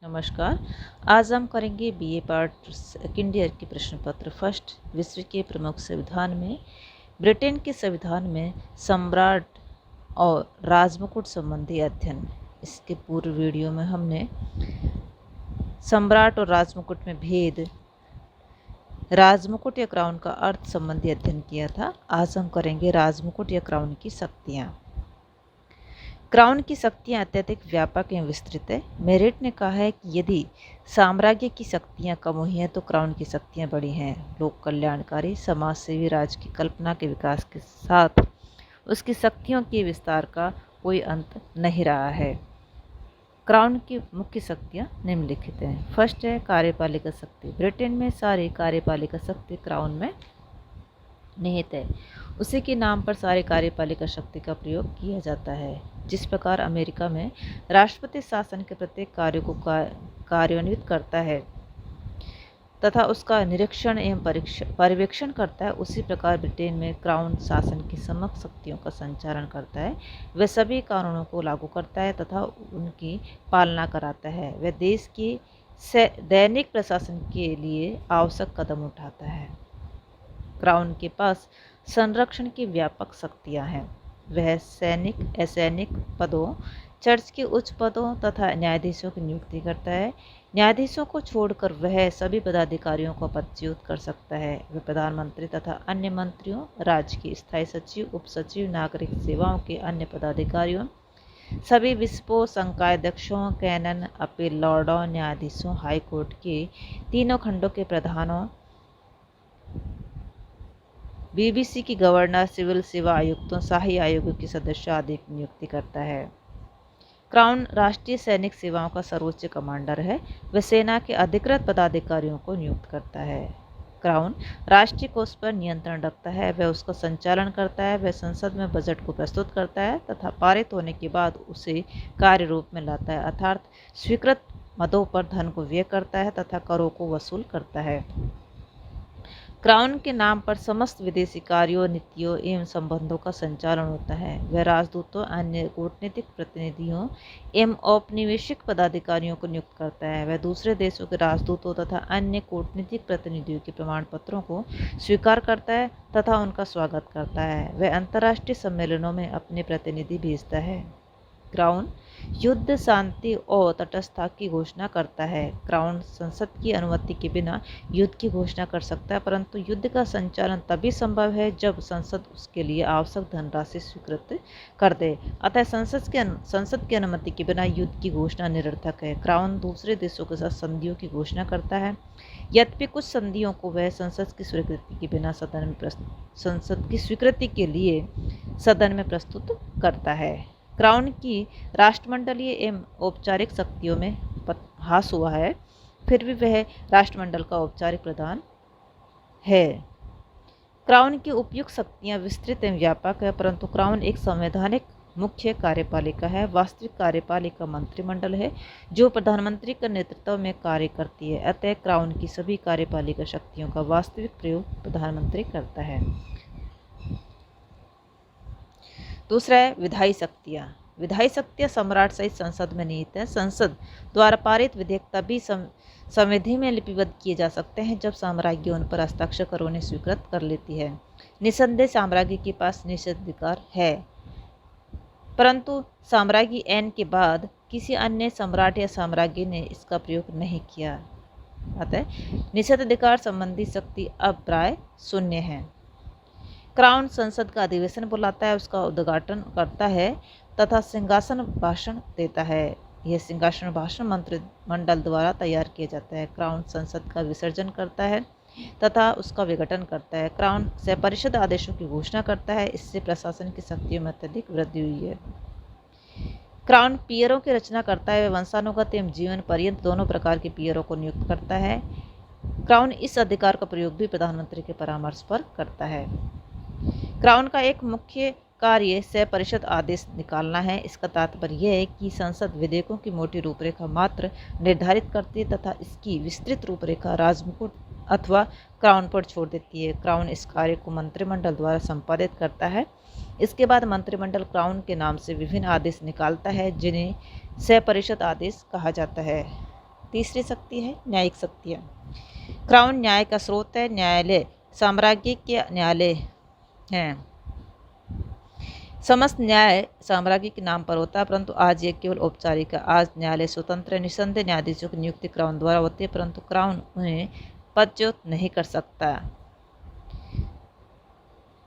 नमस्कार। आज हम करेंगे बीए पार्ट सेकेंड ईयर के प्रश्न पत्र फर्स्ट। विश्व के प्रमुख संविधान में ब्रिटेन के संविधान में सम्राट और राजमुकुट संबंधी अध्ययन। इसके पूर्व वीडियो में हमने सम्राट और राजमुकुट में भेद, राजमुकुट या क्राउन का अर्थ संबंधी अध्ययन किया था। आज हम करेंगे राजमुकुट या क्राउन की शक्तियाँ। क्राउन की शक्तियाँ अत्यधिक व्यापक एवं विस्तृत है। मेरिट ने कहा है कि यदि साम्राज्य की शक्तियाँ कम हुई हैं तो क्राउन की शक्तियाँ बढ़ी हैं। लोक कल्याणकारी समाज सेवी राज्य की कल्पना के विकास के साथ उसकी शक्तियों के विस्तार का कोई अंत नहीं रहा है। क्राउन की मुख्य शक्तियाँ निम्नलिखित हैं। फर्स्ट है कार्यपालिका शक्ति। ब्रिटेन में सारी कार्यपालिका शक्ति क्राउन में निहित है। उसी के नाम पर सारे कार्यपालिका शक्ति का प्रयोग किया जाता है। जिस प्रकार अमेरिका में राष्ट्रपति शासन के प्रत्येक कार्य को कार्यान्वित करता है तथा उसका निरीक्षण एवं पर्यवेक्षण करता है, उसी प्रकार ब्रिटेन में क्राउन शासन की समस्त शक्तियों का संचालन करता है। वह सभी कानूनों को लागू करता है तथा उनकी पालना कराता है। वह देश की दैनिक प्रशासन के लिए आवश्यक कदम उठाता है। क्राउन के पास संरक्षण की व्यापक शक्तियां हैं। वह सैनिक, असैनिक पदों, चर्च के उच्च पदों तथा न्यायाधीशों की नियुक्ति करता है। न्यायाधीशों को छोड़कर वह सभी पदाधिकारियों को पदच्युत कर सकता है। वह प्रधानमंत्री तथा अन्य मंत्रियों, राज्य के स्थायी सचिव, उप सचिव, नागरिक सेवाओं के अन्य पदाधिकारियों, सभी बिशपों, संकायाध्यक्षों, कैनन, अपील लॉर्डों, न्यायाधीशों, हाईकोर्ट के तीनों खंडों के प्रधानों, बीबीसी की गवर्नर, सिविल सेवा आयुक्तों, शाही आयोगों के सदस्यों आदि की नियुक्ति करता है। क्राउन राष्ट्रीय सैनिक सेवाओं का सर्वोच्च कमांडर है। वह सेना के अधिकृत पदाधिकारियों को नियुक्त करता है। क्राउन राष्ट्रीय कोष पर नियंत्रण रखता है। वह उसका संचालन करता है। वह संसद में बजट को प्रस्तुत करता है तथा पारित होने के बाद उसे कार्य रूप में लाता है, अर्थात स्वीकृत मदों पर धन को व्यय करता है तथा करों को वसूल करता है। क्राउन के नाम पर समस्त विदेशी कार्यों, नीतियों एवं संबंधों का संचालन होता है। वह राजदूतों, अन्य कूटनीतिक प्रतिनिधियों एवं औपनिवेशिक पदाधिकारियों को नियुक्त करता है। वह दूसरे देशों के राजदूतों तथा अन्य कूटनीतिक प्रतिनिधियों के प्रमाण पत्रों को स्वीकार करता है तथा उनका स्वागत करता है। वह अंतर्राष्ट्रीय सम्मेलनों में अपने प्रतिनिधि भेजता है। क्राउन युद्ध, शांति और तटस्थता की घोषणा करता है। क्राउन संसद की अनुमति के बिना युद्ध की घोषणा कर सकता है, परंतु युद्ध का संचालन तभी संभव है जब संसद उसके लिए आवश्यक धनराशि स्वीकृत कर दे। अतः संसद की अनुमति के बिना युद्ध की घोषणा निरर्थक है। क्राउन दूसरे देशों के साथ संधियों की घोषणा करता है। यद्यपि कुछ संधियों को वह संसद की स्वीकृति के बिना संसद की स्वीकृति के लिए सदन में प्रस्तुत करता है। क्राउन की राष्ट्रमंडलीय एवं औपचारिक शक्तियों में ह्रास हुआ है, फिर भी वह राष्ट्रमंडल का औपचारिक प्रधान है। क्राउन की उपयुक्त शक्तियां विस्तृत एवं व्यापक है, परंतु क्राउन एक संवैधानिक मुख्य कार्यपालिका है। वास्तविक कार्यपालिका मंत्रिमंडल है जो प्रधानमंत्री के नेतृत्व में कार्य करती है। अतः क्राउन की सभी कार्यपालिका शक्तियों का वास्तविक प्रयोग प्रधानमंत्री करता है। दूसरा है विधायी शक्तियाँ। विधायी शक्तियाँ सम्राट सहित संसद में निहित हैं। संसद द्वारा पारित विधेयक तभी संविधि में लिपिबद्ध किए जा सकते हैं जब साम्राज्य उन पर हस्ताक्षर कर उन्हें स्वीकृत कर लेती है। निसंदेह साम्राज्य के पास निषेधाधिकार है, परंतु साम्राज्य एन के बाद किसी अन्य सम्राट या साम्राज्य ने इसका प्रयोग नहीं किया। अतः निषेधाधिकार संबंधी शक्ति अब प्राय शून्य है। क्राउन संसद का अधिवेशन बुलाता है, उसका उद्घाटन करता है तथा सिंहासन भाषण देता है। यह सिंहासन भाषण मंत्रिमंडल द्वारा तैयार किया जाता है। क्राउन संसद का विसर्जन करता है तथा उसका विघटन करता है। क्राउन सपरिषद आदेशों की घोषणा करता है। इससे प्रशासन की शक्तियों में अत्यधिक वृद्धि हुई है। क्राउन पियरों की रचना करता है। वह वंशानुगत एवं जीवन पर्यंत दोनों प्रकार के पियरों को नियुक्त करता है। क्राउन इस अधिकार का प्रयोग भी प्रधानमंत्री के परामर्श पर करता है। क्राउन का एक मुख्य कार्य सपरिषद आदेश निकालना है। इसका तात्पर्य यह है कि संसद विधेयकों की मोटी रूपरेखा मात्र निर्धारित करती है तथा इसकी विस्तृत रूपरेखा राजमुकुट अथवा क्राउन पर छोड़ देती है। क्राउन इस कार्य को मंत्रिमंडल द्वारा संपादित करता है। इसके बाद मंत्रिमंडल क्राउन के नाम से विभिन्न आदेश निकालता है जिन्हें सपरिषद आदेश कहा जाता है। तीसरी शक्ति है न्यायिक शक्तियाँ। क्राउन न्याय का स्रोत है। न्यायालय साम्राज्य के न्यायालय हैं। समस्त न्याय साम्राज्य के नाम पर होता है, परंतु आज ये केवल औपचारिक है। आज न्यायालय स्वतंत्र है। निसंदेह न्यायाधीशों की नियुक्ति क्राउन द्वारा होती है, परंतु क्राउन उन्हें पदच्युत नहीं कर सकता।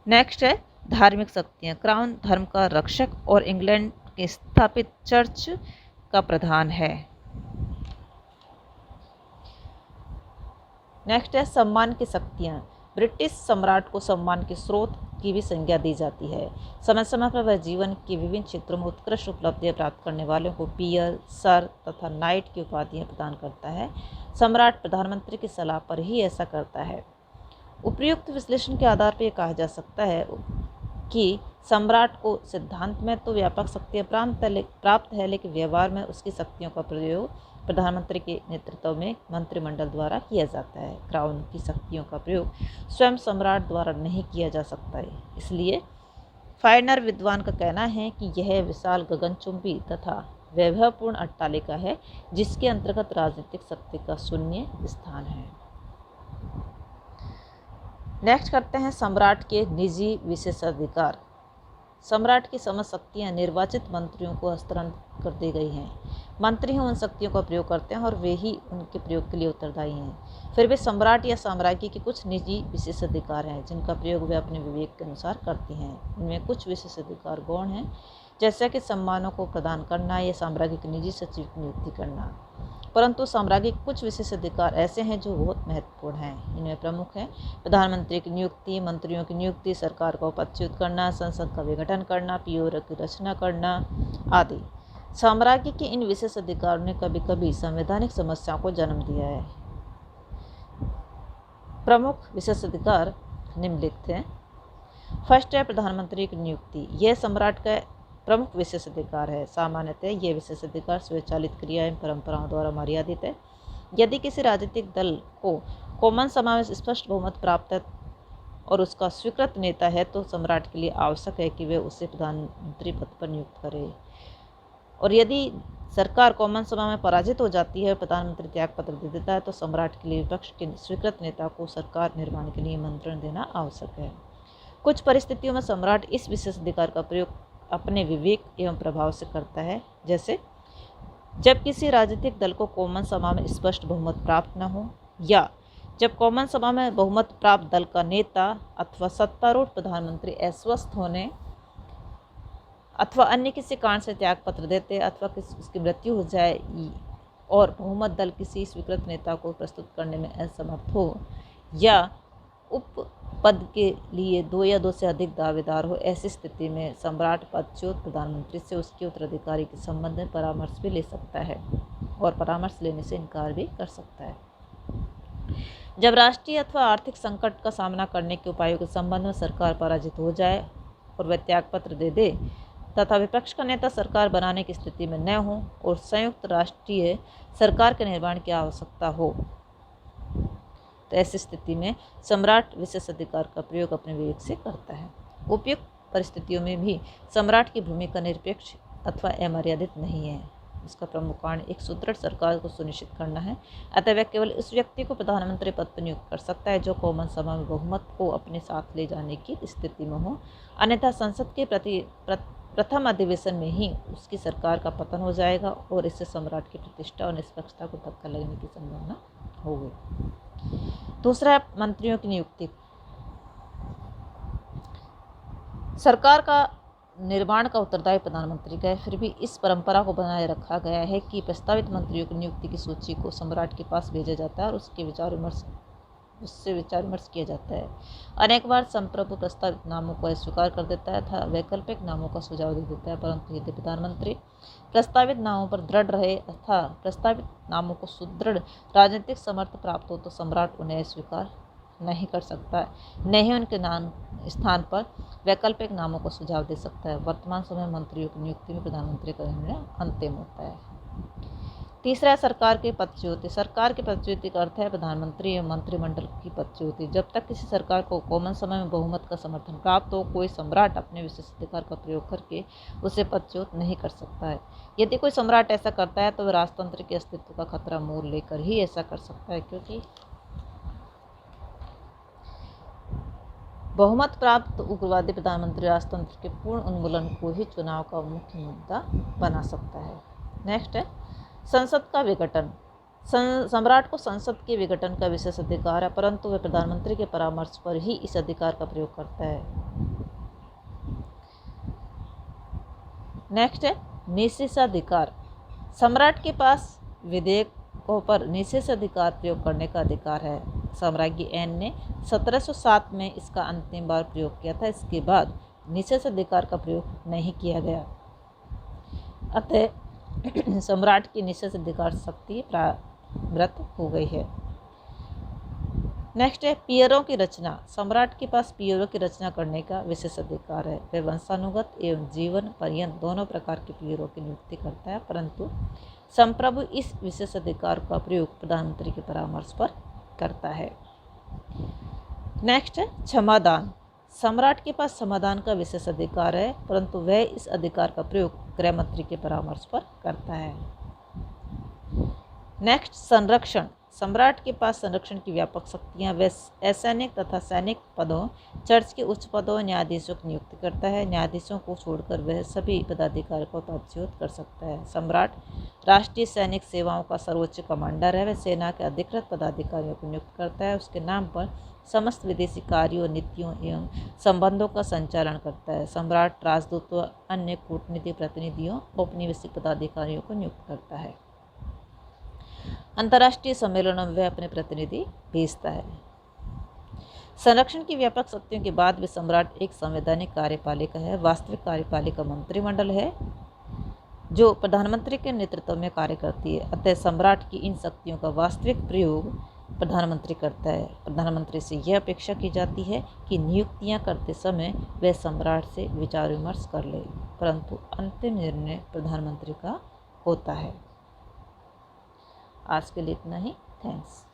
नेक्स्ट है धार्मिक शक्तियाँ। क्राउन धर्म का रक्षक और इंग्लैंड के स्थापित चर्च का प्रधान है। नेक्स्ट है सम्मान की शक्तियाँ। ब्रिटिश सम्राट को सम्मान के स्रोत की भी संज्ञा दी जाती है। समय समय पर वह जीवन के विभिन्न क्षेत्रों में उत्कृष्ट उपलब्धियां प्राप्त करने वालों को पियर, सर तथा नाइट की उपाधियां प्रदान करता है। सम्राट प्रधानमंत्री की सलाह पर ही ऐसा करता है। उपयुक्त विश्लेषण के आधार पर यह कहा जा सकता है कि सम्राट को सिद्धांत में तो व्यापक शक्तियाँ प्राप्त है, लेकिन व्यवहार में उसकी शक्तियों का प्रयोग प्रधानमंत्री के नेतृत्व में मंत्रिमंडल द्वारा किया जाता है। क्राउन की शक्तियों का प्रयोग स्वयं सम्राट द्वारा नहीं किया जा सकता है। इसलिए फाइनर विद्वान का कहना है कि यह विशाल गगनचुंबी तथा वैभवपूर्ण अट्टालिका है, जिसके अंतर्गत राजनीतिक शक्ति का शून्य स्थान है। नेक्स्ट करते हैं सम्राट के निजी विशेषाधिकार। सम्राट की समस्त शक्तियाँ निर्वाचित मंत्रियों को हस्तांतरित कर दी गई हैं। मंत्री ही उन शक्तियों का प्रयोग करते हैं और वे ही उनके प्रयोग के लिए उत्तरदायी हैं। फिर भी सम्राट या साम्राज्य के कुछ निजी विशेषाधिकार हैं, जिनका प्रयोग वे अपने विवेक के अनुसार करते हैं। इनमें कुछ विशेषाधिकार गौण हैं, जैसा कि सम्मानों को प्रदान करना या साम्राज्य के निजी सचिव की नियुक्ति करना। परंतु साम्राज्य के कुछ विशेषाधिकार ऐसे हैं जो बहुत महत्वपूर्ण हैं। इनमें प्रमुख हैं प्रधानमंत्री की नियुक्ति, मंत्रियों की नियुक्ति, सरकार को पदच्युत करना, संसद का विघटन करना, पियोर की रचना करना आदि। साम्राज्य के इन विशेषाधिकारों ने कभी कभी संवैधानिक समस्याओं को जन्म दिया है। प्रमुख विशेषाधिकार निम्नलिखित हैं। फर्स्ट है प्रधानमंत्री की नियुक्ति। यह सम्राट का प्रमुख विशेषाधिकार है। सामान्यतः यह विशेषाधिकार स्वचालित क्रिया एवं परंपराओं द्वारा मर्यादित है। यदि किसी राजनीतिक दल को कॉमन सभा में स्पष्ट बहुमत प्राप्त है और उसका स्वीकृत नेता है, तो सम्राट के लिए आवश्यक है कि वे उसे प्रधानमंत्री पद पर नियुक्त करे। और यदि सरकार कॉमन सभा में पराजित हो जाती है, प्रधानमंत्री त्याग पत्र दे देता है, तो सम्राट के लिए विपक्ष के स्वीकृत नेता को सरकार निर्माण के लिए निमंत्रण देना आवश्यक है। कुछ परिस्थितियों में सम्राट इस विशेषाधिकार का प्रयोग अपने विवेक एवं प्रभाव से करता है, जैसे जब किसी राजनीतिक दल को कॉमन सभा में स्पष्ट बहुमत प्राप्त न हो, या जब कॉमन सभा में बहुमत प्राप्त दल का नेता अथवा सत्तारूढ़ प्रधानमंत्री अस्वस्थ होने अथवा अन्य किसी कारण से त्याग पत्र देते, अथवा उसकी मृत्यु हो जाए और बहुमत दल किसी स्वीकृत नेता को प्रस्तुत करने में असमर्थ हो, या उप पद के लिए 2 या 2 से अधिक दावेदार हो। ऐसी स्थिति में सम्राट पदच्युत प्रधानमंत्री से उसके उत्तराधिकारी के संबंध में परामर्श भी ले सकता है और परामर्श लेने से इनकार भी कर सकता है। जब राष्ट्रीय अथवा आर्थिक संकट का सामना करने के उपायों के संबंध में सरकार पराजित हो जाए और वह त्यागपत्र दे दे तथा विपक्ष का नेता सरकार बनाने की स्थिति में न हो और संयुक्त राष्ट्रीय सरकार के निर्माण की आवश्यकता हो, तो ऐसी स्थिति में सम्राट विशेषाधिकार का प्रयोग अपने विवेक से करता है। उपयुक्त परिस्थितियों में भी सम्राट की भूमिका निरपेक्ष अथवा अमर्यादित नहीं है। इसका प्रमुख कारण एक सुदृढ़ सरकार को सुनिश्चित करना है। अतः वह केवल उस व्यक्ति को प्रधानमंत्री पद पर नियुक्त कर सकता है जो कॉमन सभा में बहुमत को अपने साथ ले जाने की स्थिति में हो, अन्यथा संसद के प्रथम अधिवेशन में ही उसकी सरकार का पतन हो जाएगा और इससे सम्राट की प्रतिष्ठा और निष्पक्षता को धक्का लगने की संभावना होगी। दूसरा है मंत्रियों की नियुक्ति। सरकार का निर्माण का उत्तरदायी प्रधानमंत्री का है, फिर भी इस परंपरा को बनाए रखा गया है कि प्रस्तावित मंत्रियों की नियुक्ति की सूची को सम्राट के पास भेजा जाता है और उससे विचार विमर्श किया जाता है। अनेक बार संप्रभु प्रस्तावित नामों को अस्वीकार कर देता है तथा वैकल्पिक नामों का सुझाव दे देता है, परंतु यदि प्रधानमंत्री प्रस्तावित नामों पर दृढ़ रहे अथवा प्रस्तावित नामों को सुदृढ़ राजनीतिक समर्थन प्राप्त हो, तो सम्राट उन्हें स्वीकार नहीं कर सकता, नहीं उनके नाम स्थान पर वैकल्पिक नामों को सुझाव दे सकता है। वर्तमान समय मंत्रियों की नियुक्ति में प्रधानमंत्री का निर्णय अंतिम होता है। तीसरा है सरकार के पदच्युति। सरकार के पदच्युति का अर्थ है प्रधानमंत्री एवं मंत्रिमंडल की पदच्युति। जब तक किसी सरकार को कॉमन समय में बहुमत का समर्थन प्राप्त हो, कोई सम्राट अपने विशेषाधिकार का प्रयोग करके उसे पदच्युत नहीं कर सकता है। यदि कोई सम्राट ऐसा करता है तो वह राजतंत्र के अस्तित्व का खतरा मोल लेकर ही ऐसा कर सकता है, क्योंकि बहुमत प्राप्त उग्रवादी प्रधानमंत्री राजतंत्र के पूर्ण उन्मूलन को ही चुनाव का मुख्य मुद्दा बना सकता है। नेक्स्ट है संसद का विघटन। सम्राट को संसद के विघटन का विशेष अधिकार है, परंतु वह प्रधानमंत्री के परामर्श पर ही इस अधिकार का प्रयोग करता है। नेक्स्ट है निषेधाधिकार। सम्राट के पास विधेयकों पर निषेधाधिकार प्रयोग करने का अधिकार है। साम्राज्ञी एन ने 1707 में इसका अंतिम बार प्रयोग किया था। इसके बाद निषेधाधिकार का प्रयोग नहीं किया गया, अतः सम्राट की निषेधाधिकार शक्ति प्रावृत हो गई है। नेक्स्ट है पियरों की रचना। सम्राट के पास पियरों की रचना करने का विशेष अधिकार है। वह वंशानुगत एवं जीवन पर्यंत दोनों प्रकार के पियरों की नियुक्ति करता है, परंतु संप्रभु इस विशेष अधिकार का प्रयोग प्रधानमंत्री के परामर्श पर करता है। नेक्स्ट है क्षमादान। सम्राट के पास समाधान का विशेष अधिकार है, परंतु वह इस अधिकार का प्रयोग गृह मंत्री के परामर्श पर करता है। नेक्स्ट संरक्षण। सम्राट के पास संरक्षण की व्यापक शक्तियां। वह असैनिक तथा सैनिक पदों, चर्च के उच्च पदों और न्यायाधीशों की नियुक्ति करता है। न्यायाधीशों को छोड़कर वह सभी पदाधिकारियों को पदच्युत कर सकता है। सम्राट राष्ट्रीय सैनिक सेवाओं का सर्वोच्च कमांडर है। वह सेना के अधिकृत पदाधिकारियों को नियुक्त करता है। उसके नाम पर समस्त विदेशी कार्यों, नीतियों एवं संबंधों का संचालन करता है। सम्राट राजदूतों, अन्य कूटनीतिक प्रतिनिधियों, औपनिवेशिक पदाधिकारियों को नियुक्त करता है। अंतर्राष्ट्रीय सम्मेलनों में वह अपने प्रतिनिधि भेजता है। संरक्षण की व्यापक शक्तियों के बाद भी सम्राट एक संवैधानिक कार्यपालिका है। वास्तविक कार्यपालिका मंत्रिमंडल है जो प्रधानमंत्री के नेतृत्व में कार्य करती है, अतः सम्राट की इन शक्तियों का वास्तविक प्रयोग प्रधानमंत्री करता है। प्रधानमंत्री से यह अपेक्षा की जाती है कि नियुक्तियां करते समय वह सम्राट से विचार विमर्श कर ले, परंतु अंतिम निर्णय प्रधानमंत्री का होता है। आज के लिए इतना ही। थैंक्स।